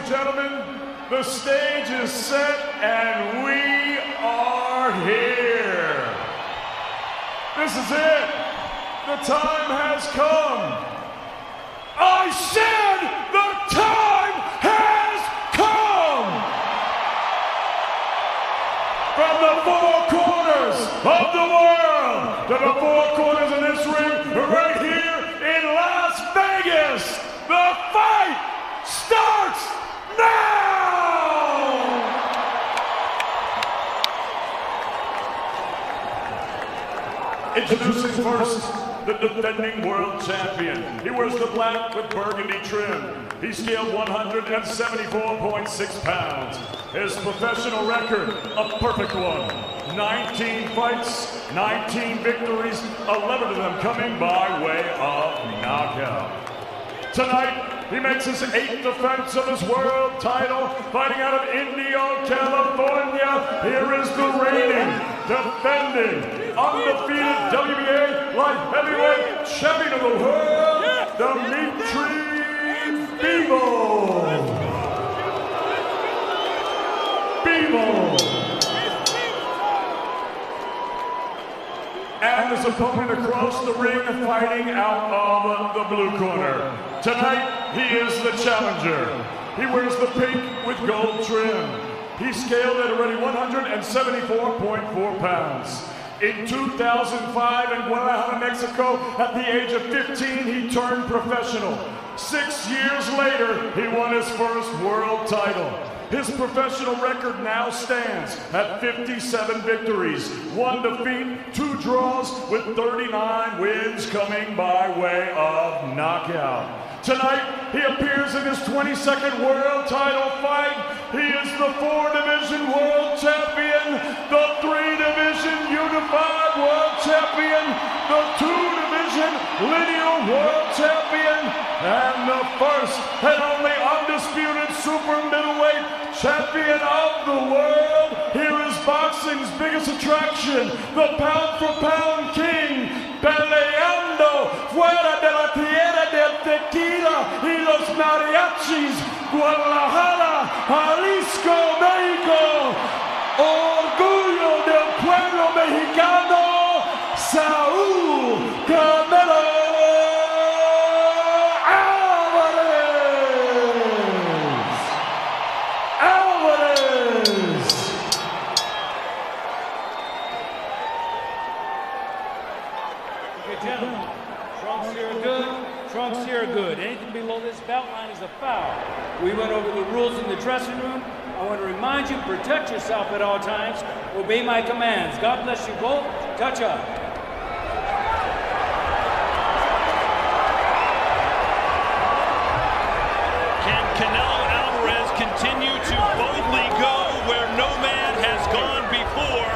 and gentlemen, the stage is set and we are here. This is it. The time has come. I said the time has come. From the four corners of the world to the four corners of this ring right here in Las Vegas, the fight starts now! Introducing first, the defending world champion. He wears the black with burgundy trim. He scaled 174.6 pounds. His professional record, a perfect one. 19 fights, 19 victories, 11 of them coming by way of knockout. Tonight, he makes his 8th defense of his world title, fighting out of Indio, California. Here is the reigning, defending, undefeated WBA light heavyweight champion of the world, Dimitry Bivol. And his opponent across the ring fighting out of the blue corner. Tonight, he is the challenger. He wears the pink with gold trim. He scaled at already 174.4 pounds. In 2005 in Guadalajara, Mexico, at the age of 15, he turned professional. 6 years later, he won his first world title. His professional record now stands at 57 victories, 1 defeat, 2 draws, with 39 wins coming by way of knockout. Tonight, he appears in his 22nd world title fight. He is the 4-division world champion, the 3-division unified world champion, the 2-division lineal world champion, and the first and only undisputed super middleweight champion of the world. Here is boxing's biggest attraction, the pound-for-pound king, peleando fuera de la tierra del tequila y los mariachis, Guadalajara, Jalisco, México, orgullo del pueblo mexicano, Saúl Cacanelo. Gentlemen, trunks here are good. Anything below this belt line is a foul. We went over the rules in the dressing room. I want to remind you, protect yourself at all times. Obey my commands. God bless you both. Touch up. Can Canelo Alvarez continue to boldly go where no man has gone before?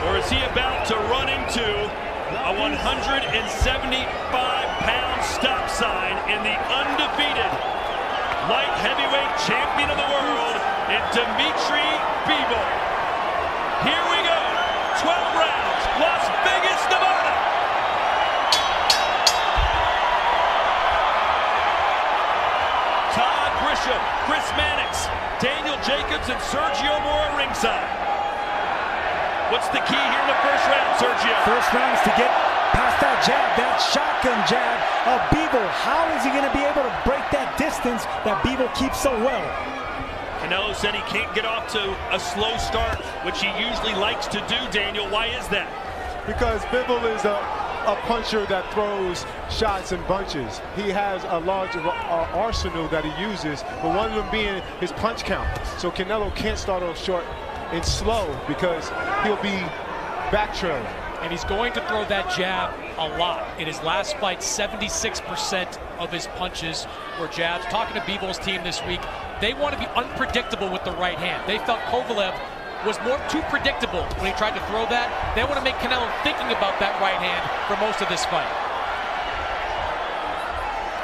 Or is he about to run into a 175-pound stop sign in the undefeated light heavyweight champion of the world in Dimitry Bivol? Here we go, 12 rounds, Las Vegas, Nevada. Todd Grisham, Chris Mannix, Daniel Jacobs, and Sergio Mora ringside. What's the key here in the first round, Sergio? First round is to get past that jab, that shotgun jab of Bivol. How is he going to be able to break that distance that Bivol keeps so well? Canelo said he can't get off to a slow start, which he usually likes to do, Daniel. Why is that? Because Bivol is a puncher that throws shots in bunches. He has a large arsenal that he uses, but one of them being his punch count. So Canelo can't start off short and slow because he'll be back trailing. And he's going to throw that jab a lot. In his last fight, 76% of his punches were jabs. Talking to Bivol's team this week, they want to be unpredictable with the right hand. They felt Kovalev was too predictable when he tried to throw that. They want to make Canelo thinking about that right hand for most of this fight.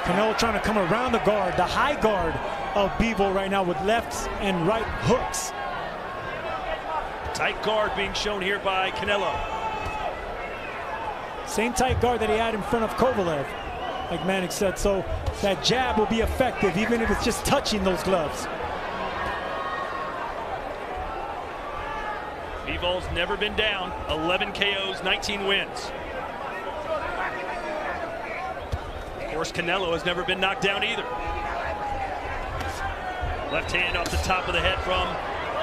Canelo trying to come around the guard, the high guard of Bivol right now with lefts and right hooks. Tight guard being shown here by Canelo. Same tight guard that he had in front of Kovalev. like Manick said. So that jab will be effective, even if it's just touching those gloves. Bivol's never been down. 11 KOs, 19 wins. Of course, Canelo has never been knocked down either. Left hand off the top of the head from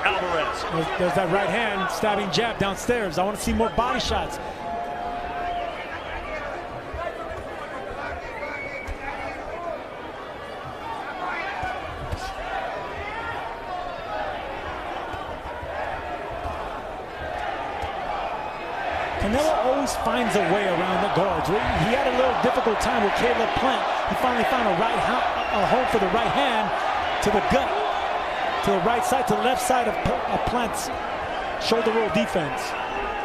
Alvarez. There's that right hand stabbing jab downstairs. I want to see more body shots. Canelo always finds a way around the guards. He had a little difficult time with Caleb Plant. He finally found a home for the right hand to the gut, to the right side, to the left side of Plant's shoulder roll defense.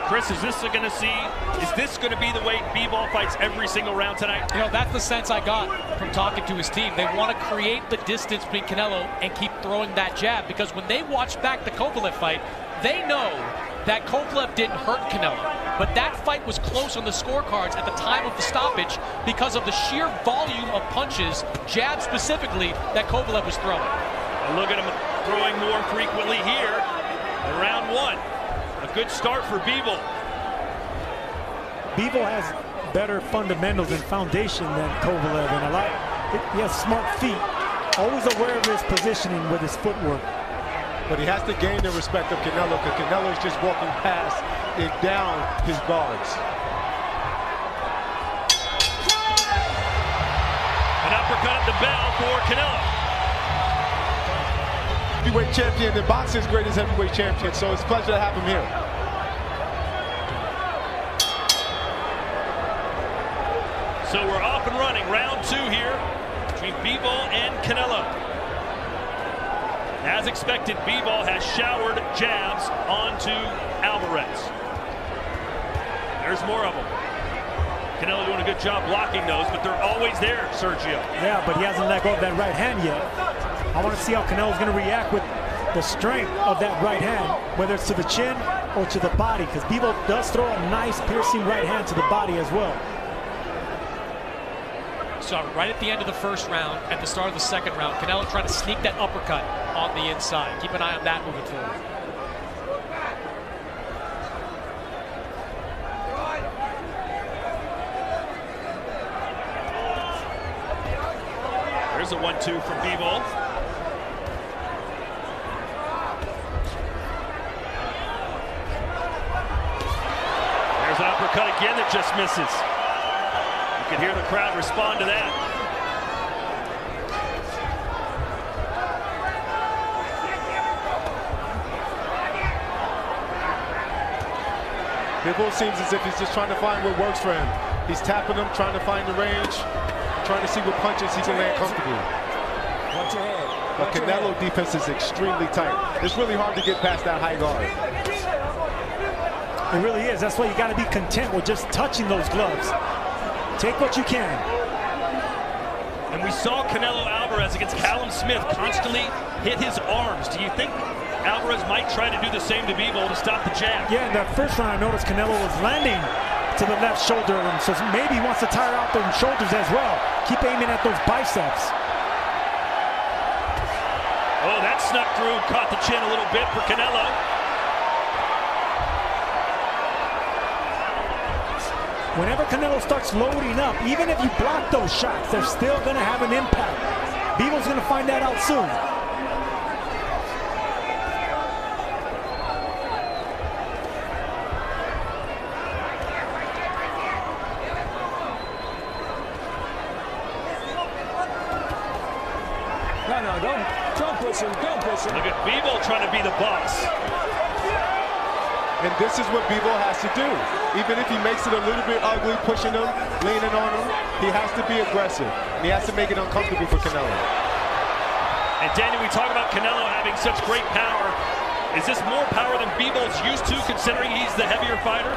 Chris, is this going to be the way Bivol fights every single round tonight? You know, that's the sense I got from talking to his team. They want to create the distance between Canelo and keep throwing that jab, because when they watch back the Kovalev fight, they know that Kovalev didn't hurt Canelo. But that fight was close on the scorecards at the time of the stoppage because of the sheer volume of punches, jabs specifically, that Kovalev was throwing. And look at him throwing more frequently here in round one. A good start for Bivol. Bivol has better fundamentals and foundation than Kovalev, and he has smart feet, always aware of his positioning with his footwork. But he has to gain the respect of Canelo, because Canelo's just walking past and down his guards. An uppercut at the bell for Canelo. Heavyweight champion, the boxing's greatest heavyweight champion, so it's a pleasure to have him here. So we're off and running. Round two here between Bivol and Canelo. As expected, Bivol has showered jabs onto Alvarez. There's more of them. Canelo doing a good job blocking those, but they're always there, Sergio. Yeah, but he hasn't let go of that right hand yet. I want to see how Canelo's going to react with the strength of that right hand, whether it's to the chin or to the body, because Bivol does throw a nice piercing right hand to the body as well. So right at the end of the first round, at the start of the second round, Canelo trying to sneak that uppercut on the inside. Keep an eye on that moving forward. There's a 1-2 from Bivol. There's an uppercut again that just misses. You can hear the crowd respond to that. Bivol seems as if he's just trying to find what works for him. He's tapping them, trying to find the range, trying to see what punches he can land comfortably. But Canelo defense is extremely tight. It's really hard to get past that high guard. It really is. That's why you got to be content with just touching those gloves. Take what you can. And we saw Canelo Alvarez against Callum Smith constantly hit his arms. Do you think Alvarez might try to do the same to Bivol to stop the jab? Yeah, in that first round, I noticed Canelo was landing to the left shoulder, and so maybe he wants to tire out those shoulders as well. Keep aiming at those biceps. Oh, that snuck through, caught the chin a little bit for Canelo. Whenever Canelo starts loading up, even if you block those shots, they're still going to have an impact. Bivol's going to find that out soon. No, don't push him, don't push him. Look at Bivol trying to be the boss. And this is what Bivol has to do. Even if he makes it a little bit ugly, pushing him, leaning on him, he has to be aggressive. And he has to make it uncomfortable for Canelo. And Danny, we talk about Canelo having such great power. Is this more power than Bivol's used to, considering he's the heavier fighter?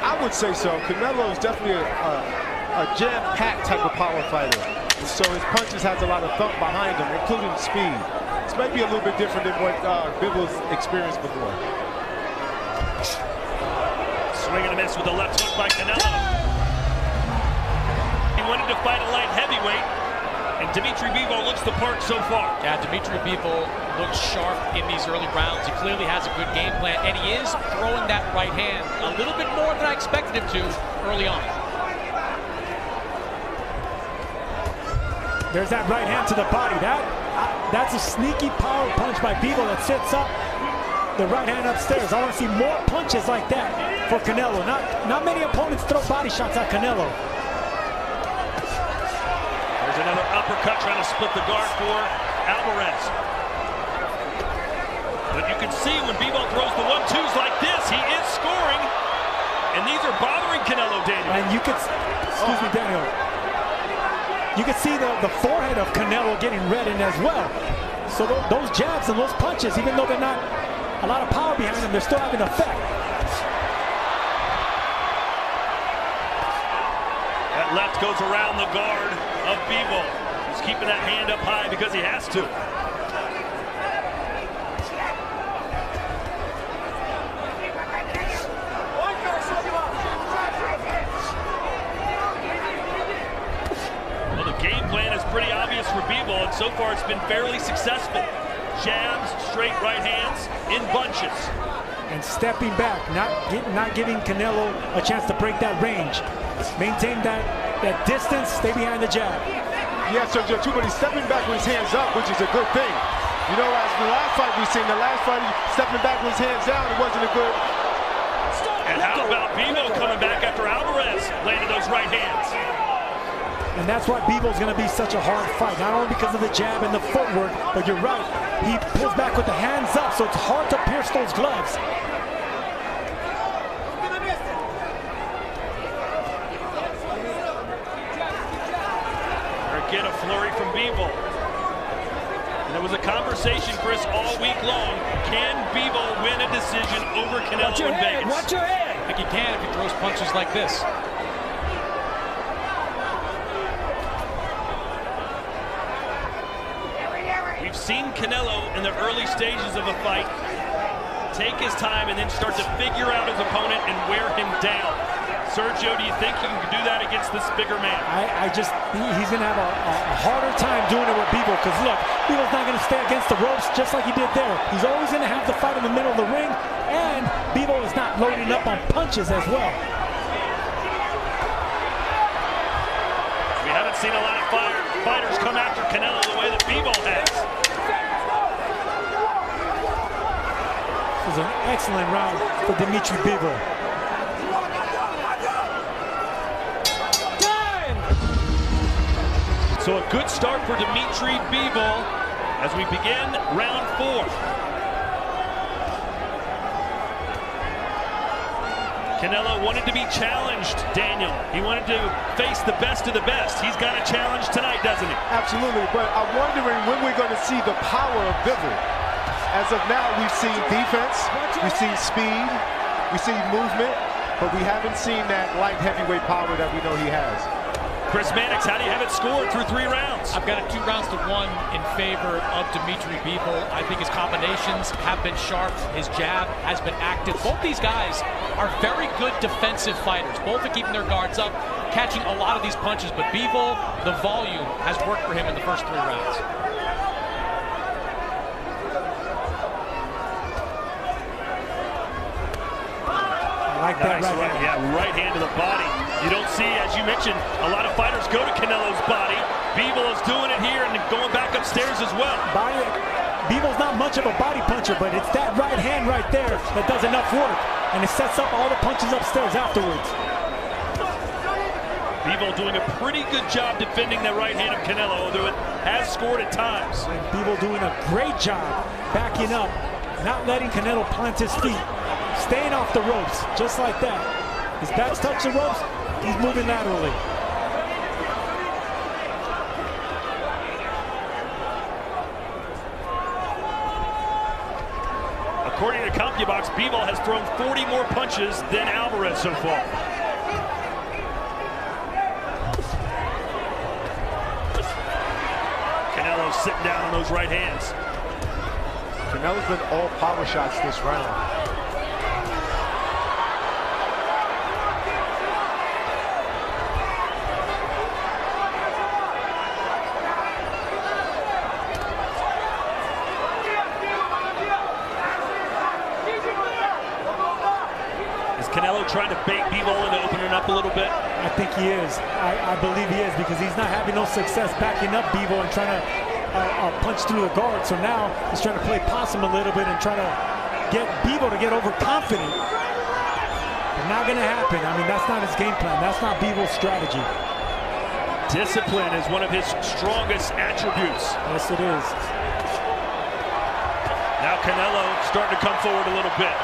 I would say so. Canelo is definitely a jam-packed type of power fighter. And so his punches has a lot of thump behind them, including speed. It's maybe a little bit different than what Bivol's experienced before. Swing and a miss with the left hook by Canelo. wanted to fight a light heavyweight, and Dimitry Bivol looks the part so far. Yeah, Dimitry Bivol looks sharp in these early rounds. He clearly has a good game plan, and he is throwing that right hand a little bit more than I expected him to early on. There's that right hand to the body. That's a sneaky power punch by Bivol that sets up the right hand upstairs. I want to see more punches like that for Canelo. Not many opponents throw body shots at Canelo. There's another uppercut trying to split the guard for Alvarez. But you can see when Bivol throws the 1-2s like this, he is scoring. And these are bothering Canelo, Daniel. And you could, excuse me, Daniel. You can see the forehead of Canelo getting reddened as well. So those jabs and those punches, even though they're not a lot of power behind them, they're still having an effect. That left goes around the guard of Bivol. He's keeping that hand up high because he has to. Well, the game plan is pretty obvious for Bivol, and so far it's been fairly successful. Jabs, straight right hands, in bunches. And stepping back, not giving Canelo a chance to break that range. Maintain that distance, stay behind the jab. Yeah, Sergio, too, but he's stepping back with his hands up, which is a good thing. You know, as the last fight we've seen, stepping back with his hands down, it wasn't a good. And how about Bivol coming back after Alvarez landed those right hands? And that's why Bivol's going to be such a hard fight, not only because of the jab and the footwork, but you're right, he pulls back with the hands up, so it's hard to pierce those gloves. Get a flurry from Bivol. And there was a conversation, Chris, all week long. Can Bivol win a decision over Canelo in Vegas? Watch your head! I think he can if he throws punches like this. We've seen Canelo in the early stages of a fight take his time and then start to figure out his opponent and wear him down. Sergio, do you think he can do that against this bigger man? He's going to have a harder time doing it with Bivol, because look, Bivol's not going to stay against the ropes just like he did there. He's always going to have the fight in the middle of the ring, and Bivol is not loading up on punches as well. We haven't seen a lot of fighters come after Canelo the way that Bivol has. This was an excellent round for Dimitry Bivol. So a good start for Dimitry Bivol as we begin round 4. Canelo wanted to be challenged, Daniel. He wanted to face the best of the best. He's got a challenge tonight, doesn't he? Absolutely, but I'm wondering when we're going to see the power of Bivol. As of now, we've seen defense, we've seen speed, we've seen movement, but we haven't seen that light heavyweight power that we know he has. Chris Mannix, how do you have it scored through 3 rounds? I've got it 2 rounds to 1 in favor of Dimitry Bivol. I think his combinations have been sharp. His jab has been active. Both these guys are very good defensive fighters. Both are keeping their guards up, catching a lot of these punches. But Bivol, the volume has worked for him in the first 3 rounds. I like that right hand. Yeah, right hand to the body. You don't see, as you mentioned, a lot of fighters go to Canelo's body. Bivol is doing it here and going back upstairs as well. Bivol's not much of a body puncher, but it's that right hand right there that does enough work, and it sets up all the punches upstairs afterwards. Bivol doing a pretty good job defending that right hand of Canelo, although it has scored at times. And Bivol doing a great job backing up, not letting Canelo plant his feet, staying off the ropes, just like that. His back's touch the ropes, he's moving laterally. According to CompuBox, Bivol has thrown 40 more punches than Alvarez so far. Canelo's sitting down on those right hands. Canelo's been all power shots this round. Canelo trying to bait Bivol into opening up a little bit? I think he is. I believe he is, because he's not having no success backing up Bivol and trying to punch through the guard. So now he's trying to play possum a little bit and try to get Bivol to get overconfident. But not going to happen. I mean, that's not his game plan. That's not Bivol's strategy. Discipline is one of his strongest attributes. Yes, it is. Now Canelo starting to come forward a little bit.